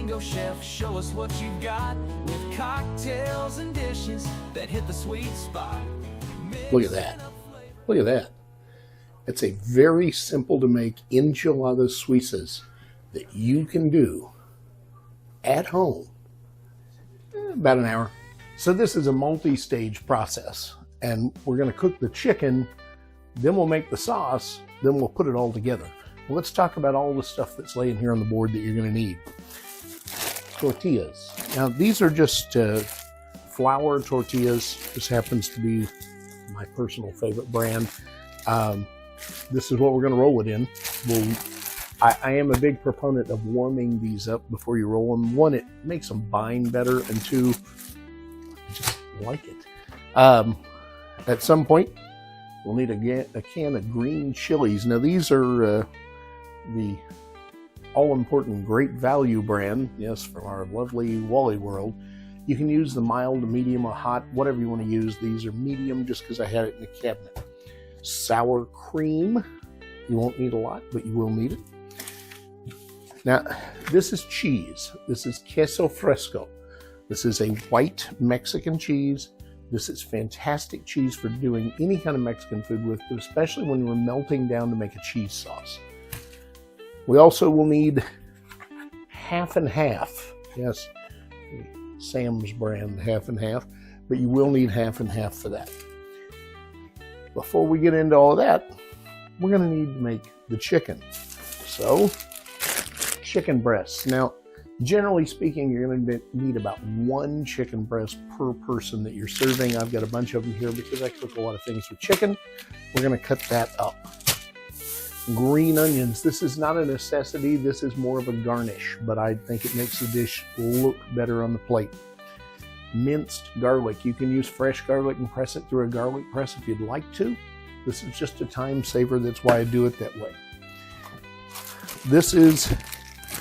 Flamingo chef, show us what you got with cocktails and dishes that hit the sweet spot. Look at that. Look at that. It's a very simple to make enchiladas suizas that you can do at home in about an hour. So this is a multi-stage process, and we're going to cook the chicken, then we'll make the sauce, then we'll put it all together. Well, let's talk about all the stuff that's laying here on the board that you're going to need. Tortillas. Now these are just flour tortillas. This happens to be my personal favorite brand. This is what we're going to roll it in. I am a big proponent of warming these up before you roll them. One, it makes them bind better, and two, I just like it. At some point, we'll need a can of green chilies. Now these are the all-important Great Value brand, yes, from our lovely Wally World. You can use the mild, medium, or hot, whatever you want to use. These are medium just because I had it in the cabinet. Sour cream. You won't need a lot, but you will need it. Now, this is cheese. This is queso fresco. This is a white Mexican cheese. This is fantastic cheese for doing any kind of Mexican food with, but especially when we're melting down to make a cheese sauce. We also will need half and half. Yes, Sam's brand, half and half, but you will need half and half for that. Before we get into all of that, we're going to need to make the chicken. So, chicken breasts. Now, generally speaking, you're going to need about one chicken breast per person that you're serving. I've got a bunch of them here because I cook a lot of things with chicken. We're going to cut that up. Green onions. This is not a necessity. This is more of a garnish, but I think it makes the dish look better on the plate. Minced garlic. You can use fresh garlic and press it through a garlic press if you'd like to. This is just a time saver. That's why I do it that way. This is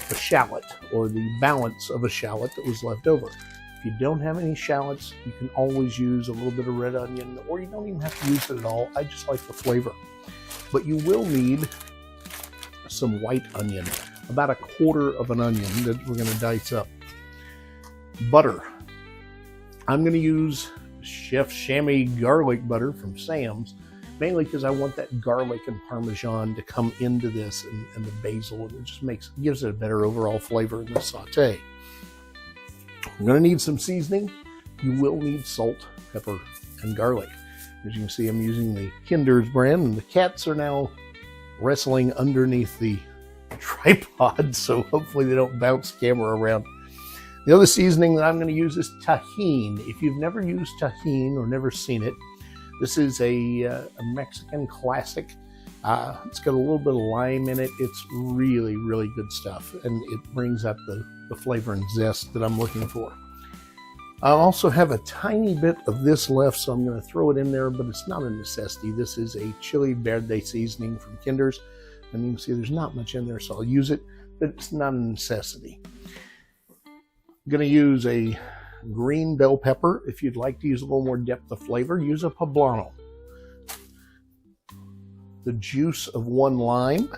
a shallot, or the balance of a shallot that was left over. If you don't have any shallots, you can always use a little bit of red onion, or you don't even have to use it at all. I just like the flavor. But you will need some white onion, about a quarter of an onion that we're going to dice up. Butter. I'm going to use Chef Chamois garlic butter from Sam's, mainly because I want that garlic and Parmesan to come into this, and the basil, and it just gives it a better overall flavor in the saute. I'm going to need some seasoning. You will need salt, pepper, and garlic. As you can see, I'm using the Kinder's brand, and the cats are now wrestling underneath the tripod, so hopefully they don't bounce the camera around. The other seasoning that I'm going to use is tahini. If you've never used tahini or never seen it, this is a Mexican classic. It's got a little bit of lime in it. It's really, really good stuff, and it brings out the flavor and zest that I'm looking for. I also have a tiny bit of this left, so I'm going to throw it in there, but it's not a necessity. This is a chili verde seasoning from Kinder's, and you can see there's not much in there, so I'll use it, but it's not a necessity. I'm going to use a green bell pepper. If you'd like to use a little more depth of flavor, use a poblano. The juice of one lime.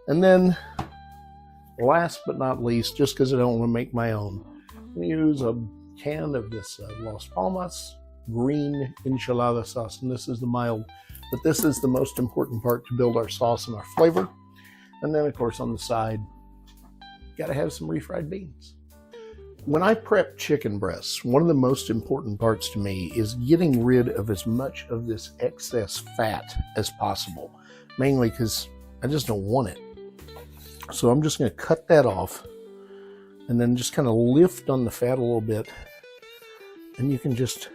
And then, last but not least, just because I don't want to make my own, I'm going to use a can of this Las Palmas green enchilada sauce. And this is the mild, but this is the most important part to build our sauce and our flavor. And then, of course, on the side, got to have some refried beans. When I prep chicken breasts, one of the most important parts to me is getting rid of as much of this excess fat as possible, mainly because I just don't want it. So I'm just going to cut that off and then just kind of lift on the fat a little bit, and you can just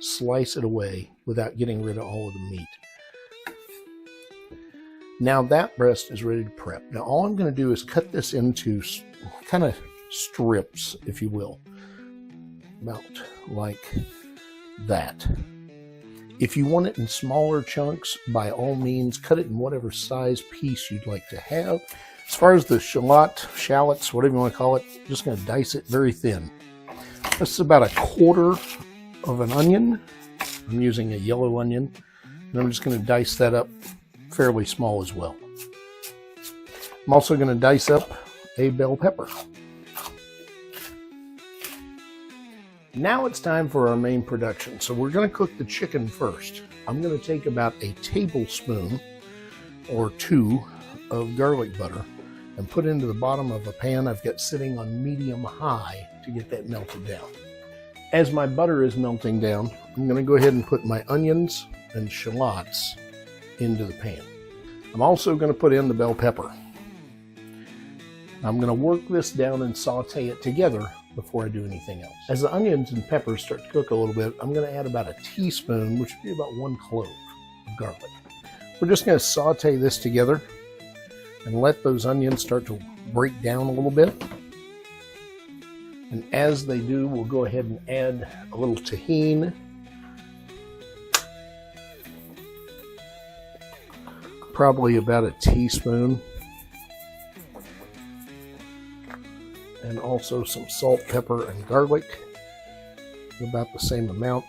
slice it away without getting rid of all of the meat. Now that breast is ready to prep. Now all I'm going to do is cut this into kind of strips, if you will, about like that. If you want it in smaller chunks, by all means, cut it in whatever size piece you'd like to have. As far as the shallots, whatever you want to call it, I'm just going to dice it very thin. This is about a quarter of an onion. I'm using a yellow onion, and I'm just going to dice that up fairly small as well. I'm also going to dice up a bell pepper. Now it's time for our main production. So we're going to cook the chicken first. I'm going to take about a tablespoon or 2 of garlic butter and put into the bottom of a pan I've got sitting on medium-high to get that melted down. As my butter is melting down, I'm going to go ahead and put my onions and shallots into the pan. I'm also going to put in the bell pepper. I'm going to work this down and saute it together before I do anything else. As the onions and peppers start to cook a little bit, I'm going to add about a teaspoon, which would be about 1 clove of garlic. We're just going to saute this together and let those onions start to break down a little bit. And as they do, we'll go ahead and add a little tahini. Probably about a teaspoon. And also some salt, pepper, and garlic. About the same amount,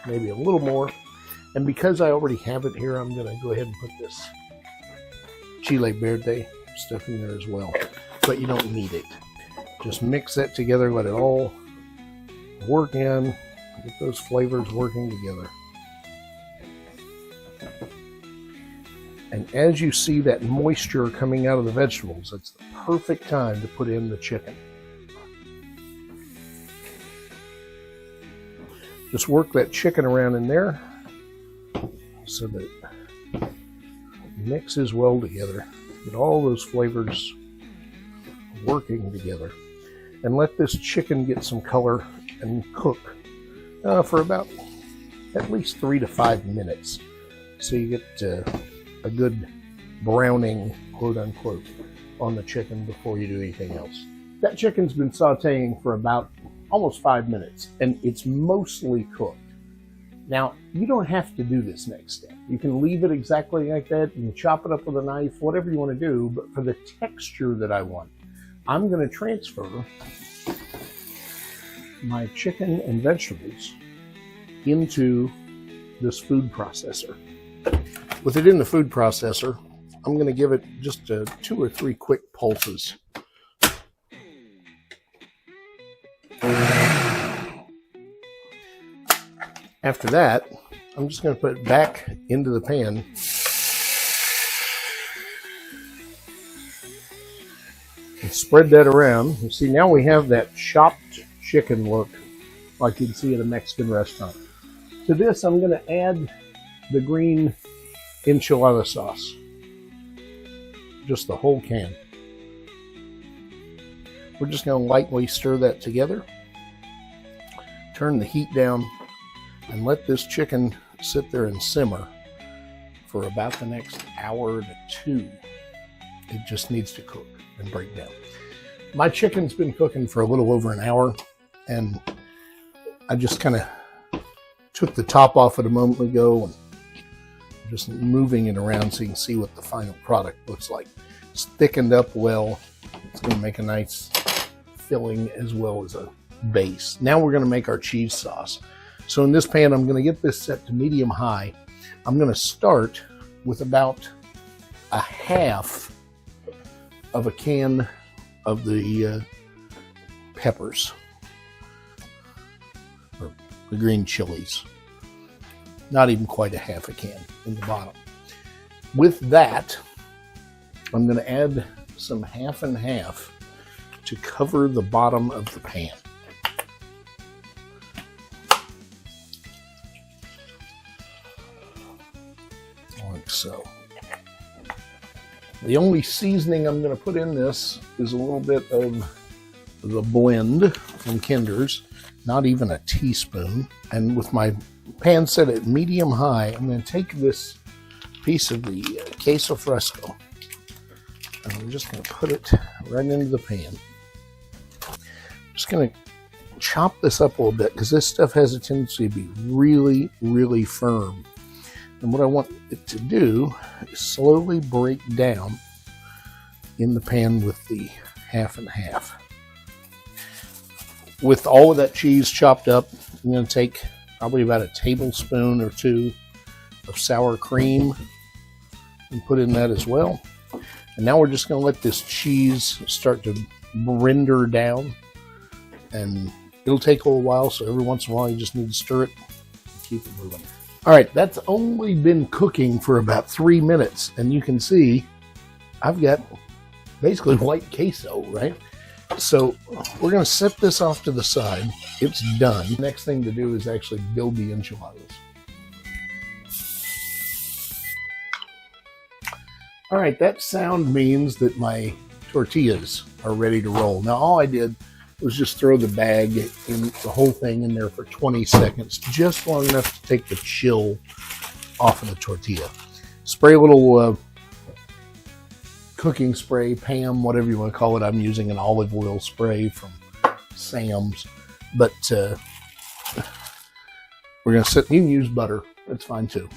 maybe a little more. And because I already have it here, I'm going to go ahead and put this chile verde stuff in there as well. But you don't need it. Just mix that together, let it all work in, get those flavors working together. And as you see that moisture coming out of the vegetables, it's the perfect time to put in the chicken. Just work that chicken around in there so that it mixes well together. Get all those flavors working together. And let this chicken get some color and cook for about at least 3 to 5 minutes. So you get a good browning, quote unquote, on the chicken before you do anything else. That chicken's been sauteing for about almost 5 minutes, and it's mostly cooked. Now, you don't have to do this next step. You can leave it exactly like that. You can chop it up with a knife, whatever you want to do, but for the texture that I want, I'm going to transfer my chicken and vegetables into this food processor. With it in the food processor, I'm going to give it just 2 or 3 quick pulses. After that, I'm just going to put it back into the pan. And spread that around. You see, now we have that chopped chicken look like you'd see at a Mexican restaurant. To this, I'm going to add the green enchilada sauce. Just the whole can. We're just going to lightly stir that together. Turn the heat down and let this chicken sit there and simmer for about the next hour to 2. It just needs to cook and break down. My chicken's been cooking for a little over an hour, and I just kind of took the top off it a moment ago and just moving it around so you can see what the final product looks like. It's thickened up well. It's going to make a nice filling as well as a base. Now we're going to make our cheese sauce. So in this pan, I'm going to get this set to medium high. I'm going to start with about a half of a can of the peppers, or the green chilies. Not even quite a half a can in the bottom. With that, I'm going to add some half and half to cover the bottom of the pan. Like so. The only seasoning I'm going to put in this is a little bit of the blend from Kinder's, not even a teaspoon. And with my pan set at medium high, I'm going to take this piece of the queso fresco and I'm just going to put it right into the pan. I'm just going to chop this up a little bit because this stuff has a tendency to be really, really firm. And what I want it to do is slowly break down in the pan with the half and half. With all of that cheese chopped up, I'm going to take probably about a tablespoon or 2 of sour cream and put in that as well. And now we're just going to let this cheese start to render down. And it'll take a little while, so every once in a while you just need to stir it and keep it moving. All right, that's only been cooking for about 3 minutes. And you can see I've got basically white queso, right? So we're going to set this off to the side. It's done. Next thing to do is actually build the enchiladas. All right, that sound means that my tortillas are ready to roll. Now, all I did was just throw the bag in, the whole thing in there for 20 seconds, just long enough to take the chill off of the tortilla. Spray a little cooking spray, Pam, whatever you want to call it. I'm using an olive oil spray from Sam's, but we're going to set, you can use butter, that's fine too.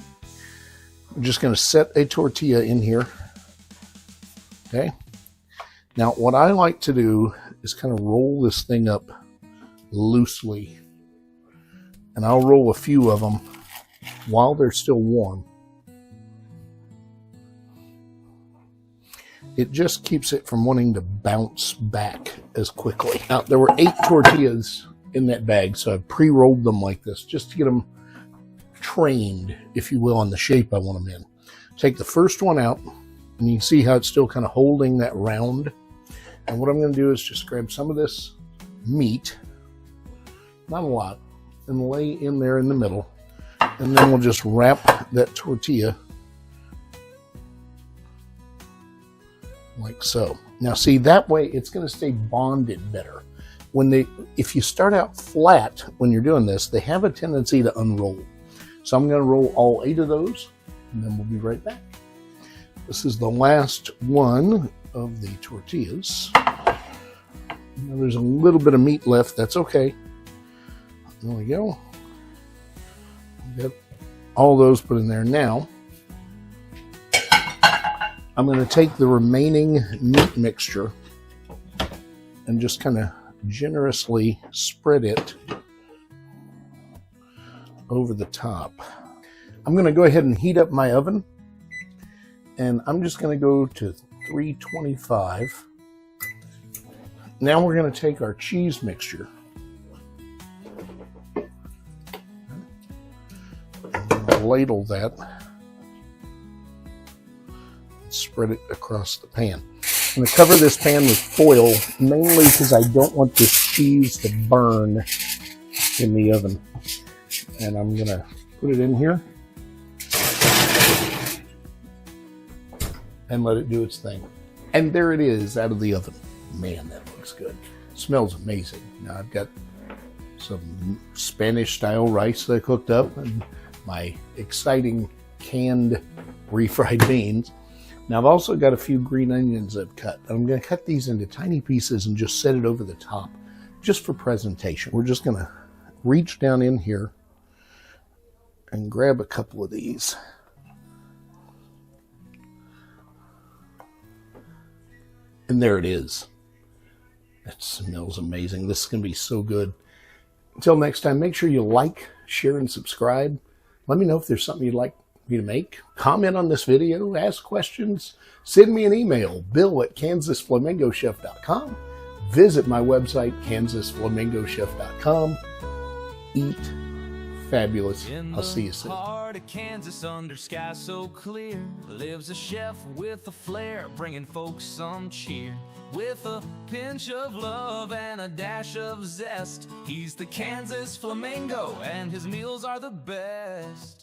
I'm just going to set a tortilla in here. Okay. Now, what I like to do is kind of roll this thing up loosely. And I'll roll a few of them while they're still warm. It just keeps it from wanting to bounce back as quickly. Now, there were 8 tortillas in that bag, so I pre-rolled them like this just to get them trained, if you will, on the shape I want them in. Take the first one out, and you can see how it's still kind of holding that round. And what I'm going to do is just grab some of this meat, not a lot, and lay in there in the middle. And then we'll just wrap that tortilla like so. Now see, that way it's going to stay bonded better. If you start out flat when you're doing this, they have a tendency to unroll. So I'm going to roll all 8 of those, and then we'll be right back. This is the last one of the tortillas. Now there's a little bit of meat left. That's okay. There we go. Got all those put in there. Now I'm going to take the remaining meat mixture and just kind of generously spread it over the top. I'm going to go ahead and heat up my oven, and I'm just going to go to 325. Now we're going to take our cheese mixture and ladle that and spread it across the pan. I'm going to cover this pan with foil, mainly because I don't want this cheese to burn in the oven. And I'm going to put it in here and let it do its thing. And there it is out of the oven. Man, that looks good. Smells amazing. Now I've got some Spanish style rice that I cooked up and my exciting canned refried beans. Now I've also got a few green onions I've cut. I'm going to cut these into tiny pieces and just set it over the top just for presentation. We're just going to reach down in here and grab a couple of these. And there it is. It smells amazing. This is going to be so good. Until next time, make sure you like, share, and subscribe. Let me know if there's something you'd like me to make. Comment on this video, ask questions, send me an email, bill@kansasflamingochef.com. Visit my website, kansasflamingochef.com. Eat fabulous. I'll see you soon. In the heart of Kansas, under sky so clear, lives a chef with a flair, bringing folks some cheer. With a pinch of love and a dash of zest, he's the Kansas Flamingo, and his meals are the best.